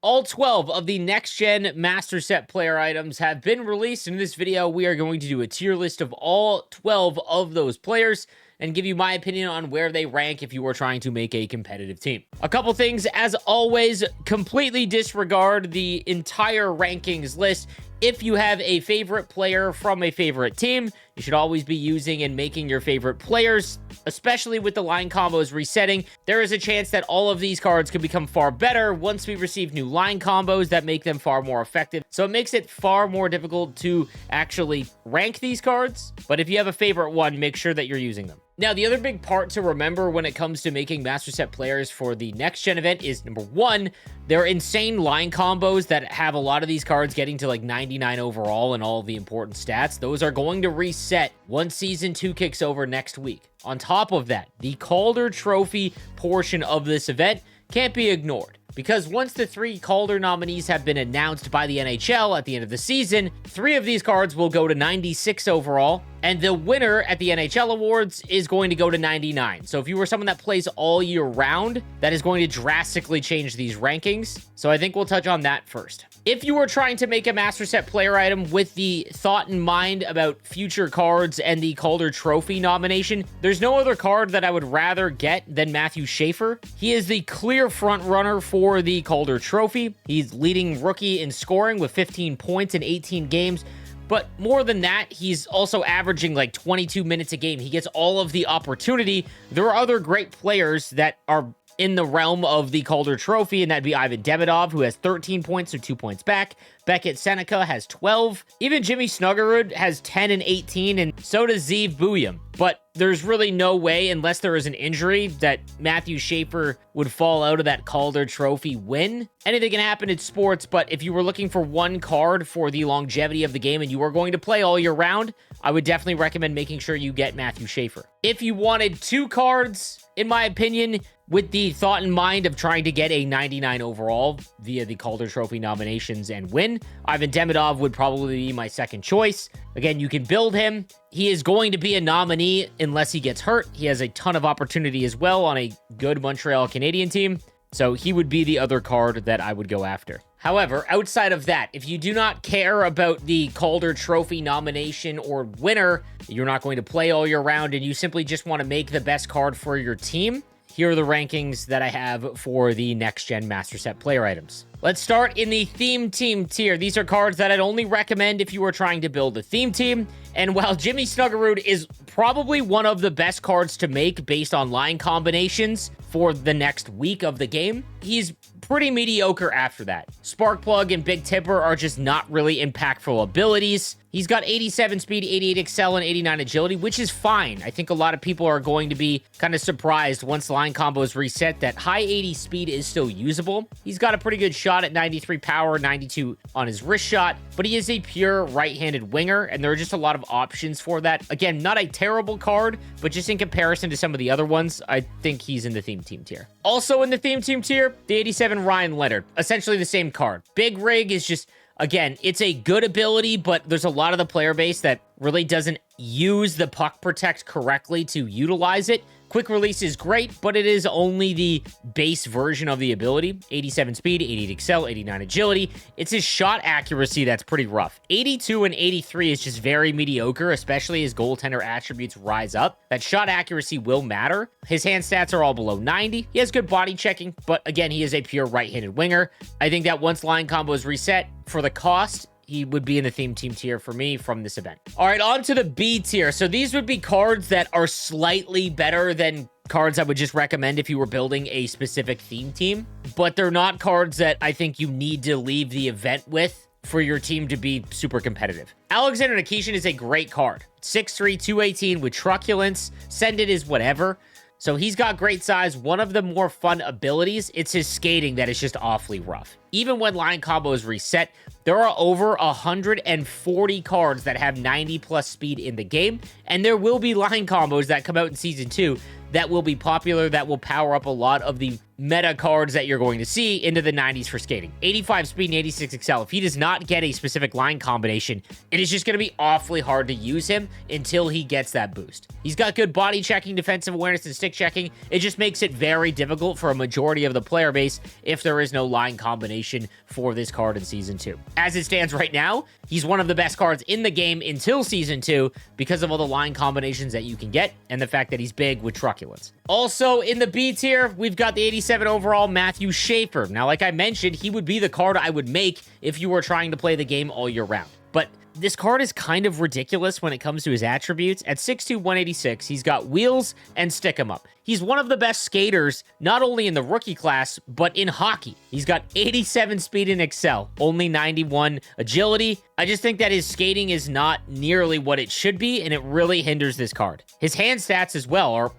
All 12 of the next-gen Master Set player items have been released. In this video, we are going to do a tier list of all 12 of those players and give you my opinion on where they rank if you are trying to make a competitive team. A couple things, as always, completely disregard the entire rankings list. If you have a favorite player from a favorite team, you should always be using and making your favorite players, especially with the line combos resetting. There is a chance that all of these cards could become far better once we receive new line combos that make them far more effective. So it makes it far more difficult to actually rank these cards. But if you have a favorite one, make sure that you're using them. Now, the other big part to remember when it comes to making Master Set players for the next-gen event is, number one, they're insane line combos that have a lot of these cards getting to like 99 overall and all of the important stats. Those are going to reset once Season 2 kicks over next week. On top of that, the Calder Trophy portion of this event can't be ignored, because once the 3 Calder nominees have been announced by the NHL at the end of the season, 3 of these cards will go to 96 overall, and the winner at the NHL Awards is going to go to 99. So if you were someone that plays all year round, that is going to drastically change these rankings. So I think we'll touch on that first. If you are trying to make a Master Set player item with the thought in mind about future cards and the Calder Trophy nomination, there's no other card that I would rather get than Matthew Schaefer. He is the clear front runner for the Calder Trophy. He's leading rookie in scoring with 15 points in 18 games. But more than that, he's also averaging like 22 minutes a game. He gets all of the opportunity. There are other great players that are in the realm of the Calder Trophy, and that'd be Ivan Demidov, who has 13 points, so 2 points back. Beckett Seneca has 12. Even Jimmy Snuggerud has 10 and 18, and so does Zeev Buium. But there's really no way, unless there is an injury, that Matthew Schaefer would fall out of that Calder Trophy win. Anything can happen in sports, but if you were looking for one card for the longevity of the game and you are going to play all year round, I would definitely recommend making sure you get Matthew Schaefer. If you wanted 2 cards, in my opinion, with the thought in mind of trying to get a 99 overall via the Calder Trophy nominations and win, Ivan Demidov would probably be my second choice. Again, you can build him. He is going to be a nominee unless he gets hurt. He has a ton of opportunity as well on a good Montreal Canadian team, so he would be the other card that I would go after. However, outside of that, if you do not care about the Calder Trophy nomination or winner, you're not going to play all year round, and you simply just want to make the best card for your team, here are the rankings that I have for the next-gen Master Set player items. Let's start in the Theme Team tier. These are cards that I'd only recommend if you are trying to build a theme team. And while Jimmy Snuggerud is probably one of the best cards to make based on line combinations for the next week of the game, he's pretty mediocre after that. Sparkplug and Big Tipper are just not really impactful abilities. He's got 87 speed, 88 excel, and 89 agility, which is fine. I think a lot of people are going to be kind of surprised once line combos reset that high 80 speed is still usable. He's got a pretty good shot at 93 power, 92 on his wrist shot, but he is a pure right-handed winger, and there are just a lot of options for that. Again, not a terrible card, but just in comparison to some of the other ones, I think he's in the Theme Team tier. Also in the Theme Team tier, the 87 Ryan Leonard. Essentially the same card. Big Rig is just, again, it's a good ability, but there's a lot of the player base that really doesn't use the Puck Protect correctly to utilize it. Quick Release is great, but it is only the base version of the ability. 87 speed, 88 excel, 89 agility. It's his shot accuracy that's pretty rough. 82 and 83 is just very mediocre, especially as goaltender attributes rise up. That shot accuracy will matter. His hand stats are all below 90. He has good body checking, but again, he is a pure right-handed winger. I think that once line combos reset, for the cost, he would be in the Theme Team tier for me from this event. All right, on to the B tier. So these would be cards that are slightly better than cards I would just recommend if you were building a specific theme team, but they're not cards that I think you need to leave the event with for your team to be super competitive. Alexander Nikishin is a great card. 6'3", 218 with truculence. Send it is whatever. So he's got great size. One of the more fun abilities, it's his skating that is just awfully rough. Even when line combos reset, there are over 140 cards that have 90 plus speed in the game, and there will be line combos that come out in Season 2 that will be popular, that will power up a lot of the meta cards that you're going to see into the 90s for skating. 85 speed and 86 excel. If he does not get a specific line combination, it is just going to be awfully hard to use him until he gets that boost. He's got good body checking, defensive awareness, and stick checking. It just makes it very difficult for a majority of the player base if there is no line combination for this card in Season 2. As it stands right now, he's one of the best cards in the game until Season 2 because of all the line combinations that you can get and the fact that he's big with truculence. Also, in the B tier, we've got the 87 overall Matthew Schaefer. Now, like I mentioned, he would be the card I would make if you were trying to play the game all year round. But this card is kind of ridiculous when it comes to his attributes. At 6'2", 186, he's got wheels and stick 'em up. He's one of the best skaters, not only in the rookie class, but in hockey. He's got 87 speed and excel, only 91 agility. I just think that his skating is not nearly what it should be, and it really hinders this card. His hand stats as well are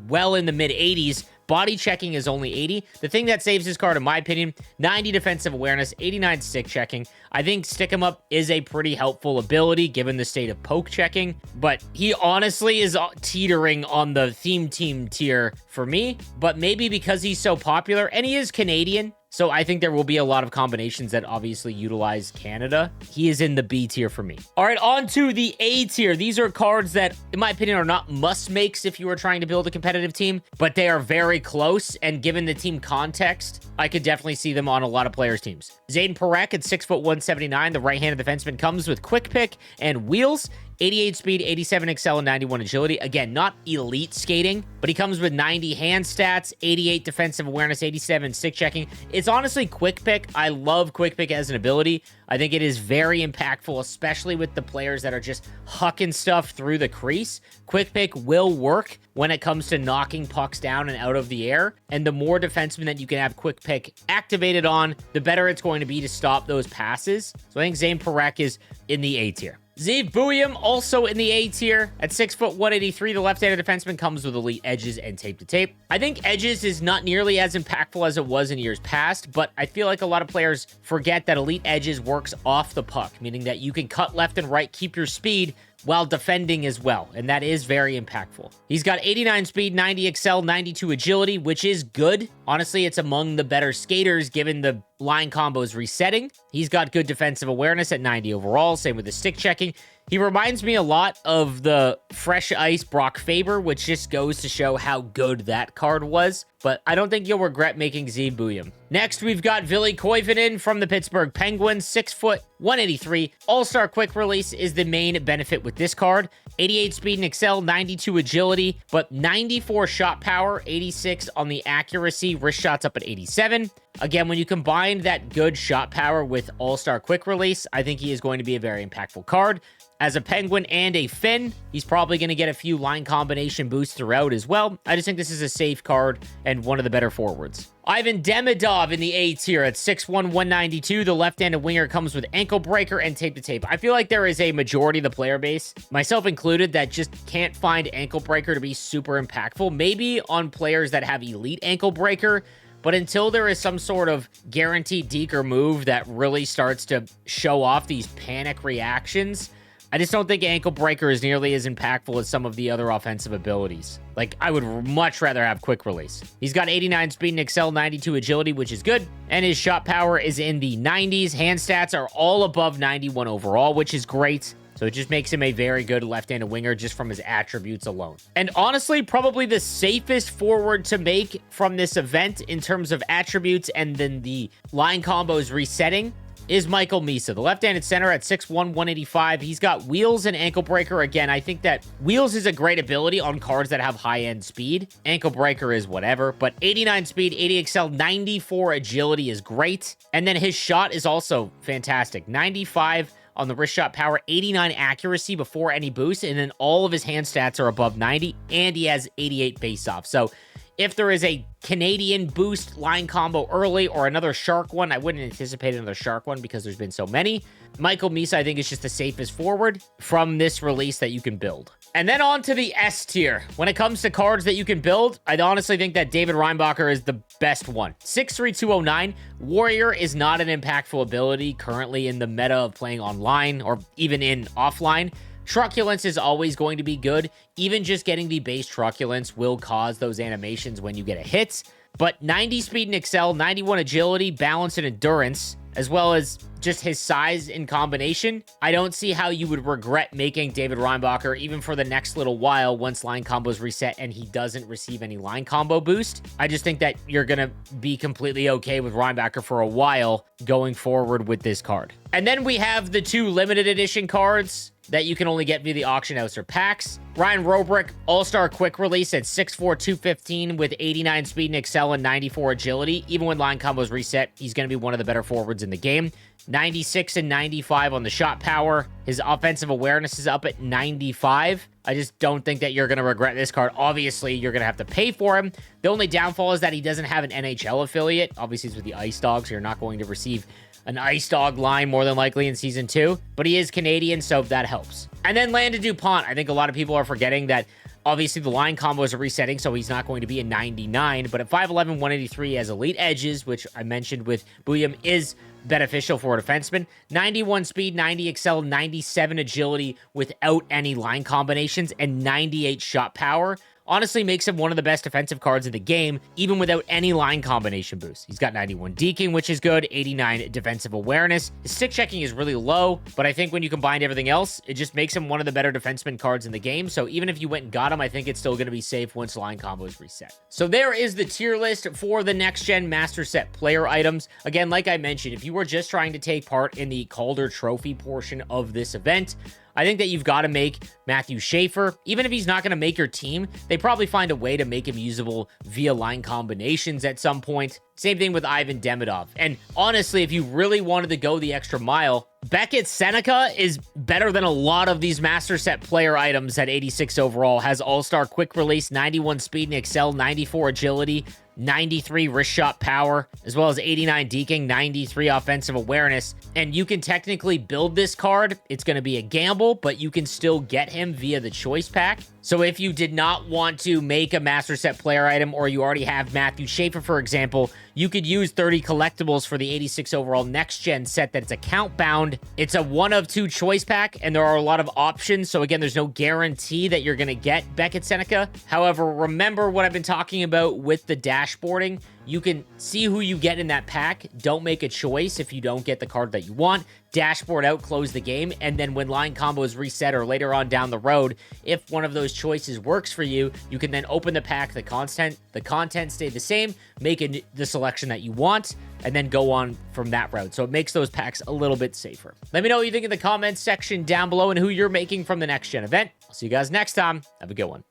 well in the mid-80s. Body checking is only 80. The thing that saves this card, in my opinion, 90 defensive awareness, 89 stick checking. I think stick 'em up is a pretty helpful ability given the state of poke checking, but he honestly is teetering on the theme team tier for me, but maybe because he's so popular, and he is Canadian, so I think there will be a lot of combinations that obviously utilize Canada. He is in the B tier for me. All right, on to the A tier. These are cards that, in my opinion, are not must-makes if you are trying to build a competitive team, but they are very close, and given the team context, I could definitely see them on a lot of players' teams. Zayden Parekh at 6'1", 179, the right-handed defenseman, comes with quick pick and wheels. 88 speed, 87 excel, and 91 agility. Again, not elite skating, but he comes with 90 hand stats, 88 defensive awareness, 87 stick checking. It's honestly quick pick. I love quick pick as an ability. I think it is very impactful, especially with the players that are just hucking stuff through the crease. Quick pick will work when it comes to knocking pucks down and out of the air. And the more defensemen that you can have quick pick activated on, the better it's going to be to stop those passes. So I think Zayden Parekh is in the A tier. Zeev Buium, also in the A tier. At 6'1", 183, the left-handed defenseman comes with elite edges and tape-to-tape. I think edges is not nearly as impactful as it was in years past, but I feel like a lot of players forget that elite edges works off the puck, meaning that you can cut left and right, keep your speed, while defending as well, and that is very impactful. He's got 89 speed, 90 excel, 92 agility, which is good. Honestly, it's among the better skaters given the line combos resetting. He's got good defensive awareness at 90 overall, same with the stick checking. He reminds me a lot of the Fresh Ice Brock Faber, which just goes to show how good that card was, but I don't think you'll regret making Zeev Buium. Next, we've got Ville Koivunen from the Pittsburgh Penguins, 6', 183. All-Star Quick Release is the main benefit with this card. 88 speed and excel, 92 agility, but 94 shot power, 86 on the accuracy, wrist shots up at 87. Again, when you combine that good shot power with All-Star Quick Release, I think he is going to be a very impactful card. As a Penguin and a Finn, he's probably going to get a few line combination boosts throughout as well. I just think this is a safe card and one of the better forwards. Ivan Demidov in the A tier at 6'1", 192. The left-handed winger comes with ankle breaker and tape-to-tape. I feel like there is a majority of the player base, myself included, that just can't find ankle breaker to be super impactful. Maybe on players that have elite ankle breaker, but until there is some sort of guaranteed deker move that really starts to show off these panic reactions, I just don't think ankle breaker is nearly as impactful as some of the other offensive abilities. Like, I would much rather have quick release. He's got 89 speed and excel, 92 agility, which is good. And his shot power is in the 90s. Hand stats are all above 91 overall, which is great. So it just makes him a very good left-handed winger just from his attributes alone. And honestly, probably the safest forward to make from this event in terms of attributes and then the line combos resetting is Michael Misa, the left-handed center at 6'1", 185. He's got wheels and ankle breaker. Again, I think that wheels is a great ability on cards that have high-end speed. Ankle breaker is whatever, but 89 speed, 80 excel, 94 agility is great. And then his shot is also fantastic. 95 on the wrist shot power, 89 accuracy before any boost, and then all of his hand stats are above 90, and he has 88 face-off. So If there is a Canadian boost line combo early or another shark one, I wouldn't anticipate another shark one because there's been so many. Michael Misa, I think, is just the safest forward from this release that you can build. And then on to the S tier. When it comes to cards that you can build, I honestly think that David Reinbacher is the best one. 6'3", 209. Warrior is not an impactful ability currently in the meta of playing online or even in offline. Truculence is always going to be good. Even just getting the base Truculence will cause those animations when you get a hit. But 90 speed and excel, 91 agility, balance, and endurance, as well as just his size in combination, I don't see how you would regret making David Reinbacher even for the next little while once line combos reset and he doesn't receive any line combo boost. I just think that you're going to be completely okay with Reinbacher for a while going forward with this card. And then we have the 2 limited edition cards that you can only get via the auction house or packs. Ryan Robrick, All-Star Quick Release at 6'4", 215 with 89 speed and excel and 94 agility. Even when line combos reset, he's going to be one of the better forwards in the game. 96 and 95 on the shot power. His offensive awareness is up at 95. I just don't think that you're going to regret this card. Obviously, you're going to have to pay for him. The only downfall is that he doesn't have an NHL affiliate. Obviously, it's with the Ice Dogs, so you're not going to receive an Ice Dog line more than likely in Season 2, but he is Canadian, so that helps. And then Landon DuPont. I think a lot of people are forgetting that obviously the line combos are resetting, so he's not going to be a 99, but at 5'11", 183 has elite edges, which I mentioned with Booyam is beneficial for a defenseman. 91 speed, 90 excel, 97 agility without any line combinations, and 98 shot power. Honestly makes him one of the best defensive cards in the game, even without any line combination boost. He's got 91 deking, which is good, 89 defensive awareness. His stick checking is really low, but I think when you combine everything else, it just makes him one of the better defenseman cards in the game. So even if you went and got him, I think it's still going to be safe once line combos reset. So there is the tier list for the next gen Master Set player items. Again, like I mentioned, if you were just trying to take part in the Calder Trophy portion of this event, I think that you've got to make Matthew Schaefer. Even if he's not going to make your team, they probably find a way to make him usable via line combinations at some point. Same thing with Ivan Demidov. And honestly, if you really wanted to go the extra mile, Beckett Seneca is better than a lot of these Master Set player items at 86 overall. Has All-Star Quick Release, 91 speed and excel, 94 agility, 93 wrist shot power, as well as 89 deking, 93 offensive awareness. And you can technically build this card. It's going to be a gamble, but you can still get him via the choice pack. So if you did not want to make a Master Set player item, or you already have Matthew Schaefer, for example, you could use 30 collectibles for the 86 overall next gen set that's account bound. It's a 1 of 2 choice pack, and there are a lot of options. So again, there's no guarantee that you're going to get Beckett Seneca. However, remember what I've been talking about with the dashboarding. You can see who you get in that pack. Don't make a choice if you don't get the card that you want. Dashboard out, close the game, and then when line combos reset or later on down the road, if one of those choices works for you, you can then open the pack, the content stay the same, make the selection that you want, and then go on from that route. So it makes those packs a little bit safer. Let me know what you think in the comments section down below and who you're making from the next gen event. I'll see you guys next time. Have a good one.